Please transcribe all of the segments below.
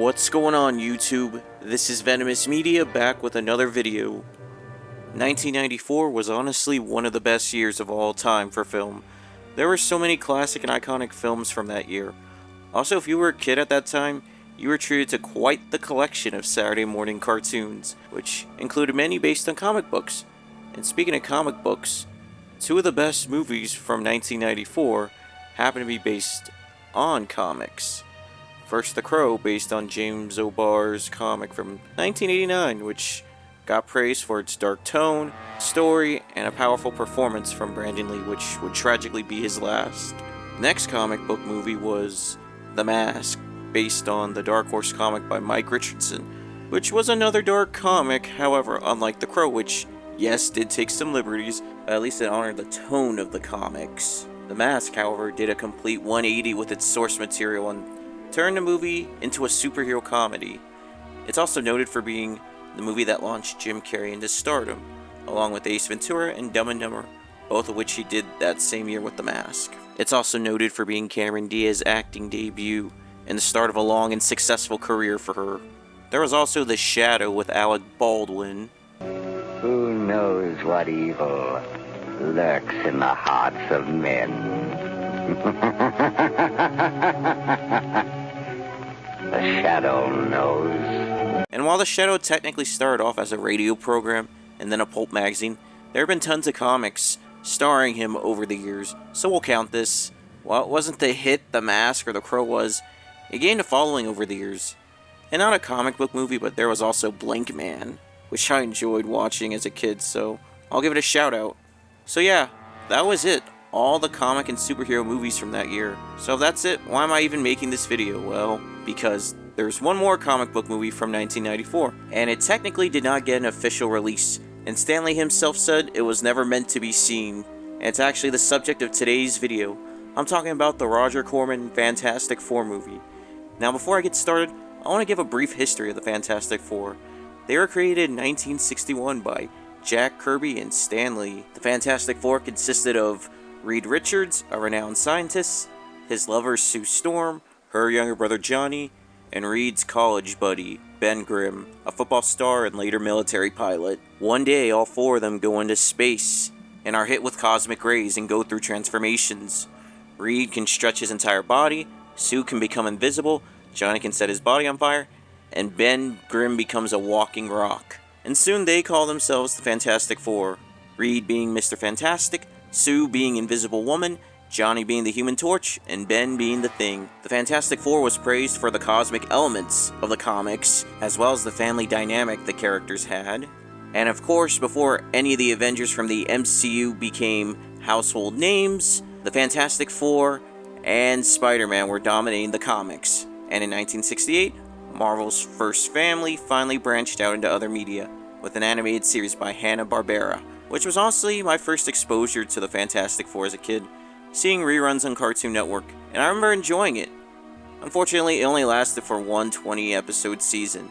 What's going on, YouTube? This is Venomous Media back with another video. 1994 was honestly one of the best years of all time for film. There were so many classic and iconic films from that year. Also, if you were a kid at that time, you were treated to quite the collection of Saturday morning cartoons, which included many based on comic books. And speaking of comic books, two of the best movies from 1994 happen to be based on comics. First, The Crow, based on James O'Barr's comic from 1989, which got praised for its dark tone, story, and a powerful performance from Brandon Lee, which would tragically be his last. Next comic book movie was The Mask, based on the Dark Horse comic by Mike Richardson, which was another dark comic, however, unlike The Crow, which, yes, did take some liberties, but at least it honored the tone of the comics. The Mask, however, did a complete 180 with its source material and turned the movie into a superhero comedy. It's also noted for being the movie that launched Jim Carrey into stardom, along with Ace Ventura and Dumb and Dumber, both of which he did that same year with The Mask. It's also noted for being Cameron Diaz's acting debut and the start of a long and successful career for her. There was also The Shadow with Alec Baldwin. Who knows what evil lurks in the hearts of men? The Shadow knows. And while The Shadow technically started off as a radio program and then a pulp magazine, there have been tons of comics starring him over the years, so we'll count this. While it wasn't the hit The Mask or The Crow was, it gained a following over the years. And not a comic book movie, but there was also Blank Man, which I enjoyed watching as a kid, so I'll give it a shout out. So yeah, that was it. All the comic and superhero movies from that year. So if that's it, why am I even making this video? Well, because there's one more comic book movie from 1994, and it technically did not get an official release, and Stan Lee himself said it was never meant to be seen, and it's actually the subject of today's video. I'm talking about the Roger Corman Fantastic Four movie. Now before I get started, I want to give a brief history of the Fantastic Four. They were created in 1961 by Jack Kirby and Stan Lee. The Fantastic Four consisted of Reed Richards, a renowned scientist, his lover Sue Storm, her younger brother Johnny, and Reed's college buddy, Ben Grimm, a football star and later military pilot. One day, all four of them go into space and are hit with cosmic rays and go through transformations. Reed can stretch his entire body, Sue can become invisible, Johnny can set his body on fire, and Ben Grimm becomes a walking rock. And soon they call themselves the Fantastic Four, Reed being Mr. Fantastic, Sue being Invisible Woman, Johnny being the Human Torch, and Ben being the Thing. The Fantastic Four was praised for the cosmic elements of the comics, as well as the family dynamic the characters had. And of course, before any of the Avengers from the MCU became household names, the Fantastic Four and Spider-Man were dominating the comics. And in 1968, Marvel's first family finally branched out into other media, with an animated series by Hanna-Barbera, which was honestly my first exposure to the Fantastic Four as a kid, seeing reruns on Cartoon Network, and I remember enjoying it. Unfortunately, it only lasted for one 20-episode season.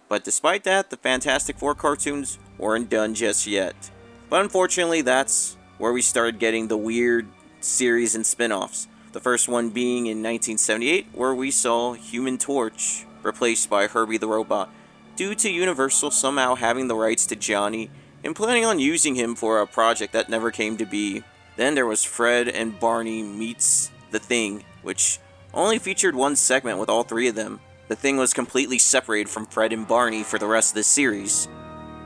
But despite that, the Fantastic Four cartoons weren't done just yet. But unfortunately, that's where we started getting the weird series and spin-offs. The first one being in 1978, where we saw Human Torch replaced by Herbie the Robot, due to Universal somehow having the rights to Johnny and planning on using him for a project that never came to be. Then there was Fred and Barney Meets the Thing, which only featured one segment with all three of them. The Thing was completely separated from Fred and Barney for the rest of the series.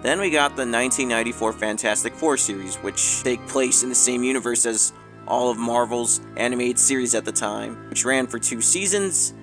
Then we got the 1994 Fantastic Four series, which take place in the same universe as all of Marvel's animated series at the time, which ran for 2 seasons.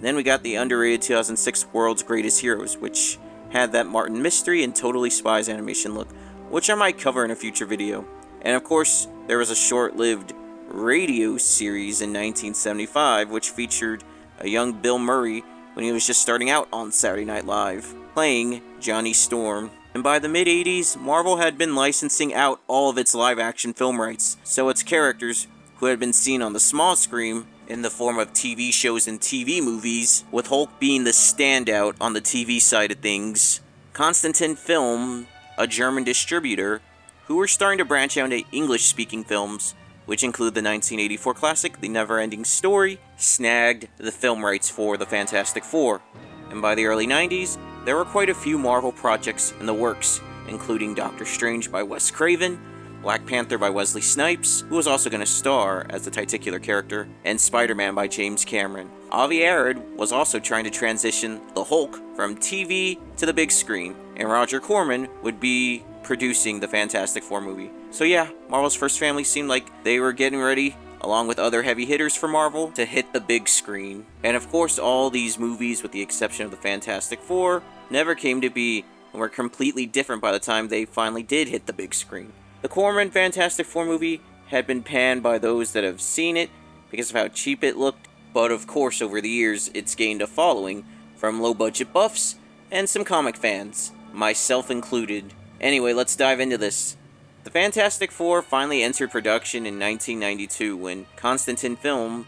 Then we got the underrated 2006 World's Greatest Heroes, which had that Martin Mystery and Totally Spies animation look, which I might cover in a future video. And of course, there was a short-lived radio series in 1975, which featured a young Bill Murray when he was just starting out on Saturday Night Live, playing Johnny Storm. And by the mid-80s, Marvel had been licensing out all of its live-action film rights, so its characters, who had been seen on the small screen in the form of TV shows and TV movies, with Hulk being the standout on the TV side of things, Constantin Film, a German distributor, who were starting to branch out into English-speaking films, which include the 1984 classic The Never-Ending Story, snagged the film rights for the Fantastic Four. and by the early 90s, there were quite a few Marvel projects in the works, including Doctor Strange by Wes Craven, Black Panther by Wesley Snipes, who was also going to star as the titular character, and Spider-Man by James Cameron. Avi Arad was also trying to transition the Hulk from TV to the big screen, and Roger Corman would be producing the Fantastic Four movie. So yeah, Marvel's first family seemed like they were getting ready, along with other heavy hitters for Marvel, to hit the big screen. And of course, all these movies, with the exception of the Fantastic Four, never came to be and were completely different by the time they finally did hit the big screen. The Corman Fantastic Four movie had been panned by those that have seen it because of how cheap it looked, but of course over the years it's gained a following from low-budget buffs and some comic fans, myself included. Anyway, let's dive into this. The Fantastic Four finally entered production in 1992 when Constantin Film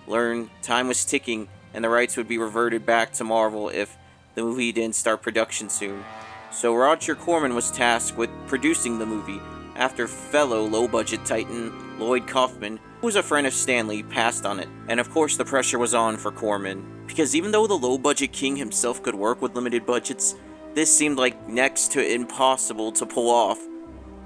learned time was ticking and the rights would be reverted back to Marvel if the movie didn't start production soon. So Roger Corman was tasked with producing the movie after fellow low-budget titan Lloyd Kaufman, who was a friend of Stanley, passed on it. And of course the pressure was on for Corman, because even though the low-budget king himself could work with limited budgets, this seemed like next to impossible to pull off,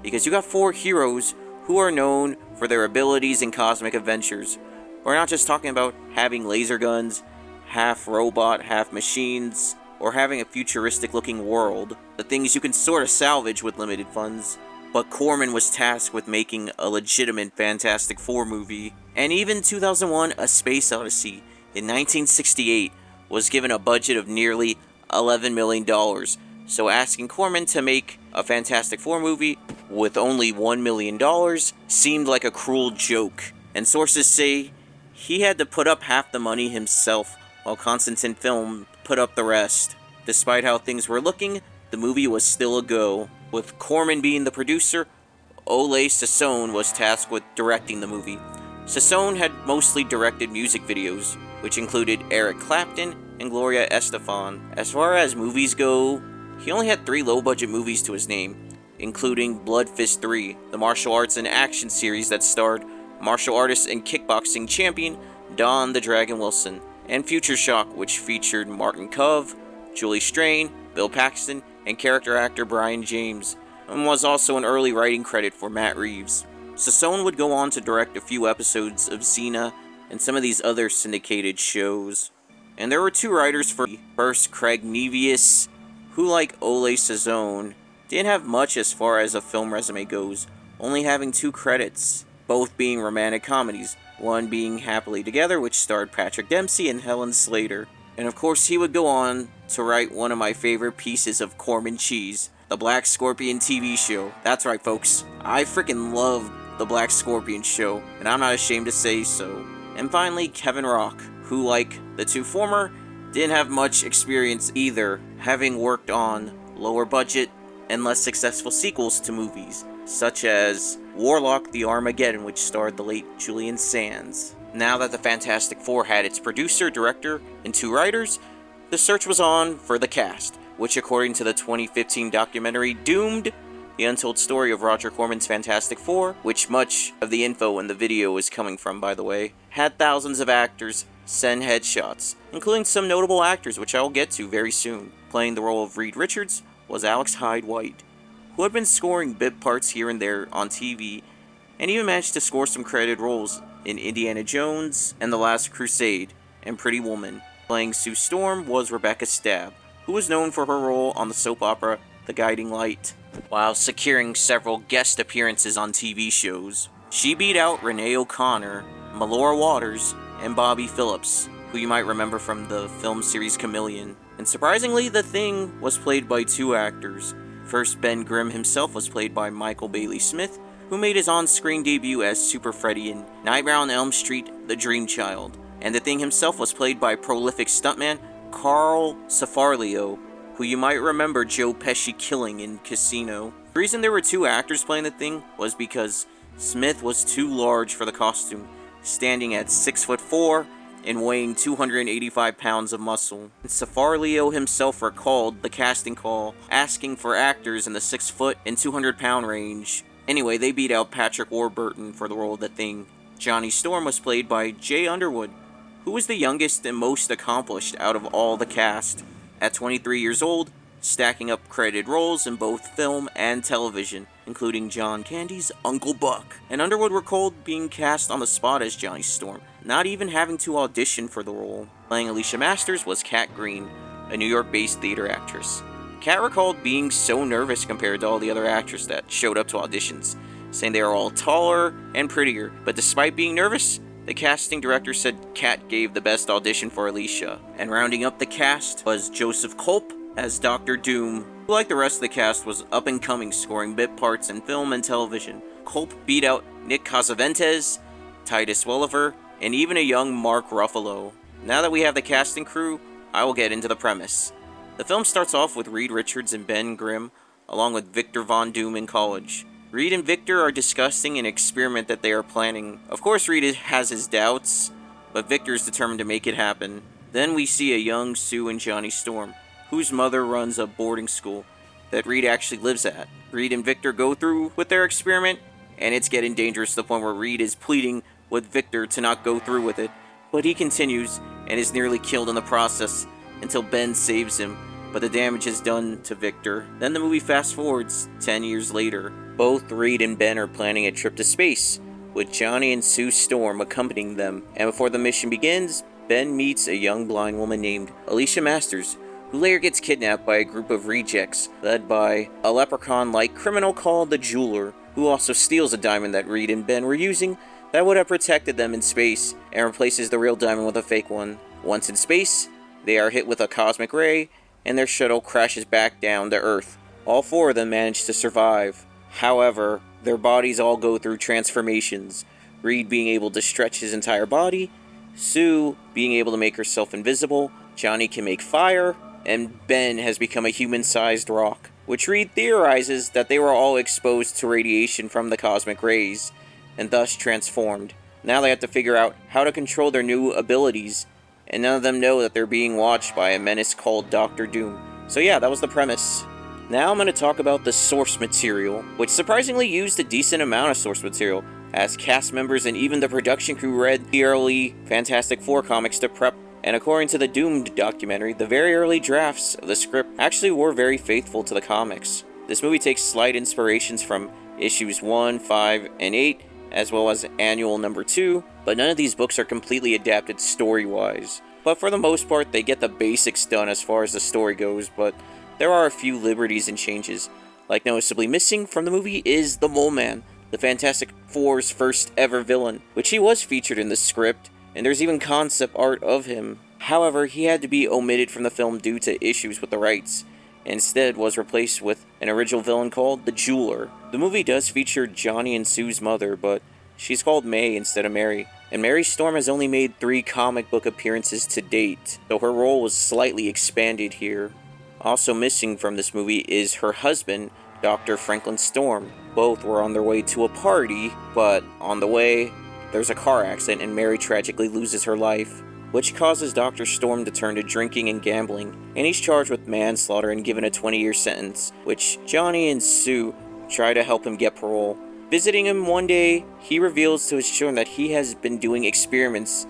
because you got four heroes who are known for their abilities in cosmic adventures. We're not just talking about having laser guns, half robot, half machines, or having a futuristic looking world, the things you can sort of salvage with limited funds. But Corman was tasked with making a legitimate Fantastic Four movie, and even 2001: A Space Odyssey in 1968 was given a budget of nearly $11 million, so asking Corman to make a Fantastic Four movie with only $1 million seemed like a cruel joke, and sources say he had to put up half the money himself, while Constantin Film put up the rest. Despite how things were looking, the movie was still a go. With Corman being the producer, Ole Sassone was tasked with directing the movie. Sassone had mostly directed music videos, which included Eric Clapton and Gloria Estefan. As far as movies go, he only had 3 low-budget movies to his name, including Blood Fist 3, the martial arts and action series that starred martial artist and kickboxing champion Don the Dragon Wilson, and Future Shock, which featured Martin Cove, Julie Strain, Bill Paxton, and character actor Brian James, and was also an early writing credit for Matt Reeves. Sassone would go on to direct a few episodes of Xena and some of these other syndicated shows. And there were 2 writers for first, Craig Nevius, who, like Ole Sassone, didn't have much as far as a film resume goes, only having 2 credits, both being romantic comedies, one being Happily Together, which starred Patrick Dempsey and Helen Slater. And of course he would go on to write one of my favorite pieces of Corman cheese, the Black Scorpion TV show. That's right, folks, I freaking love the Black Scorpion show, and I'm not ashamed to say so. And finally, Kevin Rock, who, like the 2 former, didn't have much experience either, having worked on lower budget and less successful sequels to movies, such as Warlock the Armageddon, which starred the late Julian Sands. Now that the Fantastic Four had its producer, director, and 2 writers, the search was on for the cast, which according to the 2015 documentary Doomed, the untold story of Roger Corman's Fantastic Four, which much of the info in the video is coming from, by the way, had thousands of actors send headshots, including some notable actors, which I will get to very soon. Playing the role of Reed Richards was Alex Hyde White, who had been scoring bit parts here and there on TV, and even managed to score some credited roles in Indiana Jones and The Last Crusade, and Pretty Woman. Playing Sue Storm was Rebecca Stabb, who was known for her role on the soap opera The Guiding Light, while securing several guest appearances on TV shows. She beat out Renee O'Connor, Melora Waters, and Bobby Phillips, who you might remember from the film series Chameleon. And surprisingly, The Thing was played by 2 actors. First, Ben Grimm himself was played by Michael Bailey Smith, who made his on-screen debut as Super Freddy in Nightmare on Elm Street: The Dream Child. And The Thing himself was played by prolific stuntman Carl Cifarlio, who you might remember Joe Pesci killing in Casino. The reason there were 2 actors playing The Thing was because Smith was too large for the costume, standing at 6'4" and weighing 285 pounds of muscle. And Cifarlio himself recalled the casting call, asking for actors in the 6 foot and 200 pound range. Anyway, they beat out Patrick Warburton for the role of The Thing. Johnny Storm was played by Jay Underwood, who was the youngest and most accomplished out of all the cast. At 23 years old, stacking up credited roles in both film and television, including John Candy's Uncle Buck. And Underwood recalled being cast on the spot as Johnny Storm, not even having to audition for the role. Playing Alicia Masters was Kat Green, a New York-based theater actress. Kat recalled being so nervous compared to all the other actors that showed up to auditions, saying they were all taller and prettier, but despite being nervous, the casting director said Kat gave the best audition for Alicia. And rounding up the cast was Joseph Culp as Dr. Doom, who like the rest of the cast was up and coming, scoring bit parts in film and television. Culp beat out Nick Casaventes, Titus Welliver, and even a young Mark Ruffalo. Now that we have the cast and crew, I will get into the premise. The film starts off with Reed Richards and Ben Grimm, along with Victor Von Doom in college. Reed and Victor are discussing an experiment that they are planning. Of course, Reed has his doubts, but Victor is determined to make it happen. Then we see a young Sue and Johnny Storm, whose mother runs a boarding school that Reed actually lives at. Reed and Victor go through with their experiment, and it's getting dangerous to the point where Reed is pleading with Victor to not go through with it. But he continues, and is nearly killed in the process, until Ben saves him, but the damage is done to Victor. Then the movie fast forwards 10 years later. Both Reed and Ben are planning a trip to space, with Johnny and Sue Storm accompanying them. And before the mission begins, Ben meets a young blind woman named Alicia Masters, who later gets kidnapped by a group of rejects, led by a leprechaun-like criminal called the Jeweler, who also steals a diamond that Reed and Ben were using that would have protected them in space, and replaces the real diamond with a fake one. Once in space, they are hit with a cosmic ray, and their shuttle crashes back down to Earth. All four of them manage to survive. However, their bodies all go through transformations, Reed being able to stretch his entire body, Sue being able to make herself invisible, Johnny can make fire, and Ben has become a human-sized rock, which Reed theorizes that they were all exposed to radiation from the cosmic rays, and thus transformed. Now they have to figure out how to control their new abilities, and none of them know that they're being watched by a menace called Dr. Doom. So yeah, that was the premise. Now I'm going to talk about the source material, which surprisingly used a decent amount of source material, as cast members and even the production crew read the early Fantastic Four comics to prep. And according to the Doomed documentary, the very early drafts of the script actually were very faithful to the comics. This movie takes slight inspirations from issues 1, 5, and 8, as well as annual number 2, but none of these books are completely adapted story-wise. But for the most part, they get the basics done as far as the story goes, but there are a few liberties and changes. Like noticeably missing from the movie is the Mole Man, the Fantastic Four's first ever villain, which he was featured in the script, and there's even concept art of him. However, he had to be omitted from the film due to issues with the rights, and instead was replaced with an original villain called the Jeweler. The movie does feature Johnny and Sue's mother, but she's called May instead of Mary, and Mary Storm has only made 3 comic book appearances to date, though her role was slightly expanded here. Also missing from this movie is her husband, Dr. Franklin Storm. Both were on their way to a party, but on the way, there's a car accident and Mary tragically loses her life, which causes Dr. Storm to turn to drinking and gambling, and he's charged with manslaughter and given a 20-year sentence, which Johnny and Sue try to help him get parole. Visiting him one day, he reveals to his children that he has been doing experiments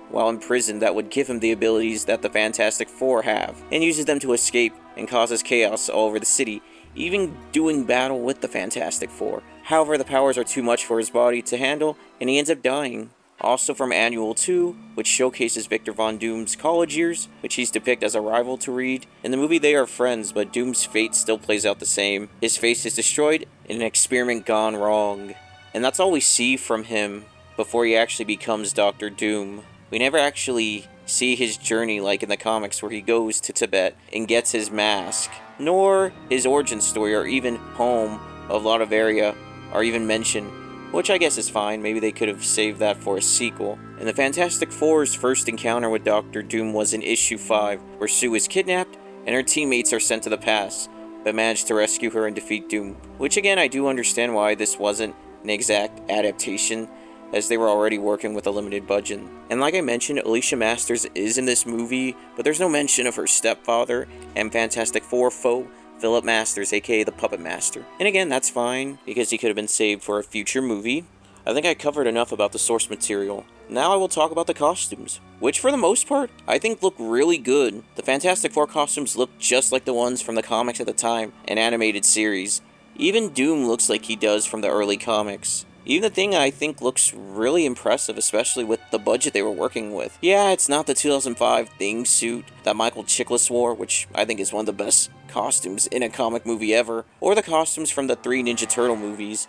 while in prison that would give him the abilities that the Fantastic Four have, and uses them to escape and causes chaos all over the city, even doing battle with the Fantastic Four. However, the powers are too much for his body to handle, and he ends up dying. Also from Annual 2, which showcases Victor Von Doom's college years, which he's depicted as a rival to Reed. In the movie they are friends, but Doom's fate still plays out the same. His face is destroyed in an experiment gone wrong. And that's all we see from him before he actually becomes Dr. Doom. We never actually see his journey like in the comics where he goes to Tibet and gets his mask, nor his origin story or even home of Latveria are even mentioned, which I guess is fine. Maybe they could have saved that for a sequel. And the Fantastic Four's first encounter with Dr. Doom was in issue 5, where Sue is kidnapped and her teammates are sent to the past, but manage to rescue her and defeat Doom. Which again, I do understand why this wasn't an exact adaptation, as they were already working with a limited budget. And like I mentioned, Alicia Masters is in this movie, but there's no mention of her stepfather and Fantastic Four foe, Philip Masters, aka the Puppet Master. And again, that's fine, because he could have been saved for a future movie. I think I covered enough about the source material. Now I will talk about the costumes, which for the most part, I think look really good. The Fantastic Four costumes look just like the ones from the comics at the time, and animated series. Even Doom looks like he does from the early comics. Even the Thing I think looks really impressive, especially with the budget they were working with. Yeah, it's not the 2005 Thing suit that Michael Chiklis wore, which I think is one of the best costumes in a comic movie ever, or the costumes from the 3 Ninja Turtle movies.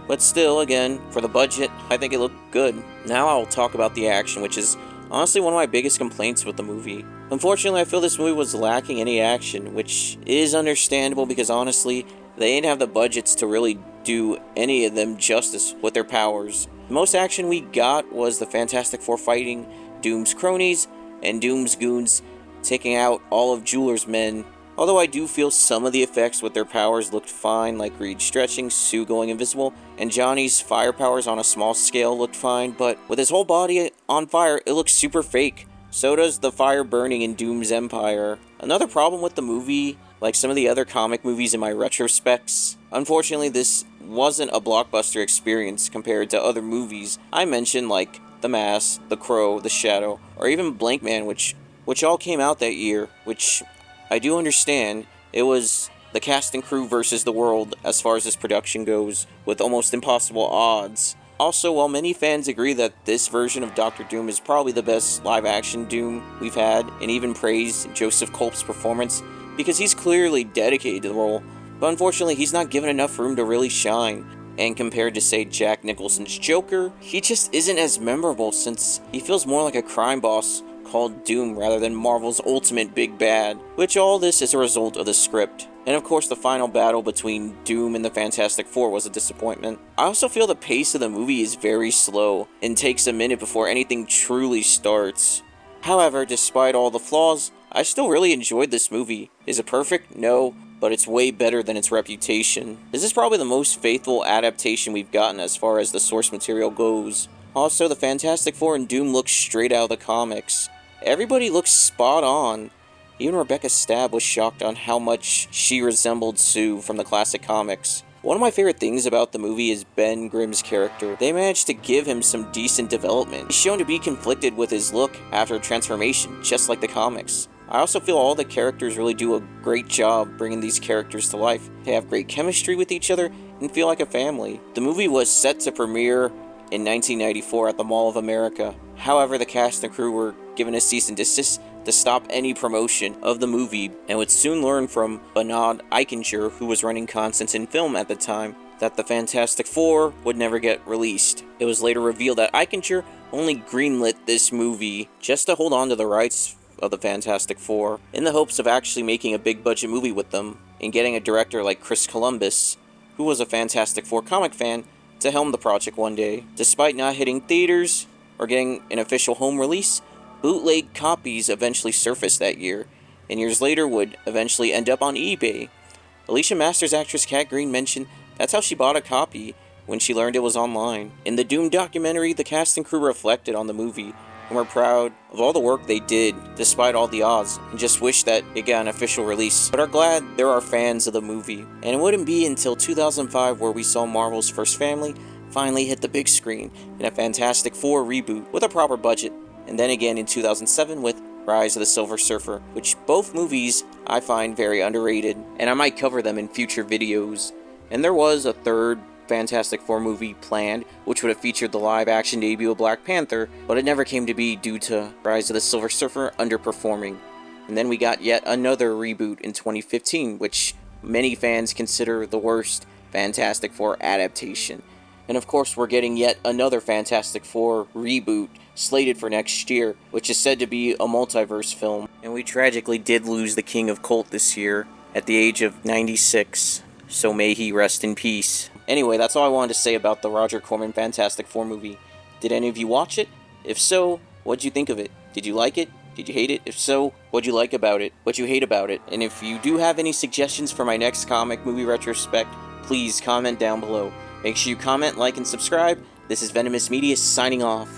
But still, again, for the budget, I think it looked good. Now I'll talk about the action, which is honestly one of my biggest complaints with the movie. Unfortunately, I feel this movie was lacking any action, which is understandable because honestly, they didn't have the budgets to really do any of them justice with their powers. The most action we got was the Fantastic Four fighting Doom's cronies and Doom's goons, taking out all of Jeweler's men. Although I do feel some of the effects with their powers looked fine, like Reed stretching, Sue going invisible, and Johnny's fire powers on a small scale looked fine, but with his whole body on fire, it looks super fake. So does the fire burning in Doom's Empire. Another problem with the movie, like some of the other comic movies in my retrospects, unfortunately this wasn't a blockbuster experience compared to other movies I mentioned like The Mask, The Crow, The Shadow, or even Blank Man, which all came out that year, which I do understand. It was the cast and crew versus the world as far as this production goes, with almost impossible odds. Also, while many fans agree that this version of Doctor Doom is probably the best live-action Doom we've had, and even praise Joseph Culp's performance, because he's clearly dedicated to the role, but unfortunately he's not given enough room to really shine. And compared to, say, Jack Nicholson's Joker, he just isn't as memorable since he feels more like a crime boss called Doom rather than Marvel's ultimate big bad, which all this is a result of the script. And of course the final battle between Doom and the Fantastic Four was a disappointment. I also feel the pace of the movie is very slow and takes a minute before anything truly starts. However, despite all the flaws, I still really enjoyed this movie. Is it perfect? No, but it's way better than its reputation. This is probably the most faithful adaptation we've gotten as far as the source material goes. Also, the Fantastic Four and Doom look straight out of the comics. Everybody looks spot on. Even Rebecca Stab was shocked on how much she resembled Sue from the classic comics. One of my favorite things about the movie is Ben Grimm's character. They managed to give him some decent development. He's shown to be conflicted with his look after transformation, just like the comics. I also feel all the characters really do a great job bringing these characters to life. They have great chemistry with each other and feel like a family. The movie was set to premiere in 1994 at the Mall of America. However, the cast and crew were given a cease and desist to stop any promotion of the movie, and would soon learn from Bernard Eichinger, who was running Constantine Film at the time, that the Fantastic Four would never get released. It was later revealed that Eichinger only greenlit this movie just to hold on to the rights of the Fantastic Four, in the hopes of actually making a big budget movie with them, and getting a director like Chris Columbus, who was a Fantastic Four comic fan, to helm the project one day. Despite not hitting theaters or getting an official home release, bootleg copies eventually surfaced that year, and years later would eventually end up on eBay. Alicia Masters actress Kat Green mentioned that's how she bought a copy when she learned it was online. In the Doom documentary, the cast and crew reflected on the movie and were proud of all the work they did despite all the odds, and just wish that it got an official release, but are glad there are fans of the movie. And it wouldn't be until 2005 where we saw Marvel's first family finally hit the big screen in a Fantastic Four reboot with a proper budget, and then again in 2007 with Rise of the Silver Surfer, which both movies I find very underrated, and I might cover them in future videos. And there was a third Fantastic Four movie planned, which would have featured the live-action debut of Black Panther, but it never came to be due to Rise of the Silver Surfer underperforming. And then we got yet another reboot in 2015, which many fans consider the worst Fantastic Four adaptation. And of course, we're getting yet another Fantastic Four reboot slated for next year, which is said to be a multiverse film. And we tragically did lose the King of Cult this year at the age of 96, so may he rest in peace. Anyway, that's all I wanted to say about the Roger Corman Fantastic Four movie. Did any of you watch it? If so, what'd you think of it? Did you like it? Did you hate it? If so, what'd you like about it? What'd you hate about it? And if you do have any suggestions for my next comic movie retrospect, please comment down below. Make sure you comment, like, and subscribe. This is Venomous Media signing off.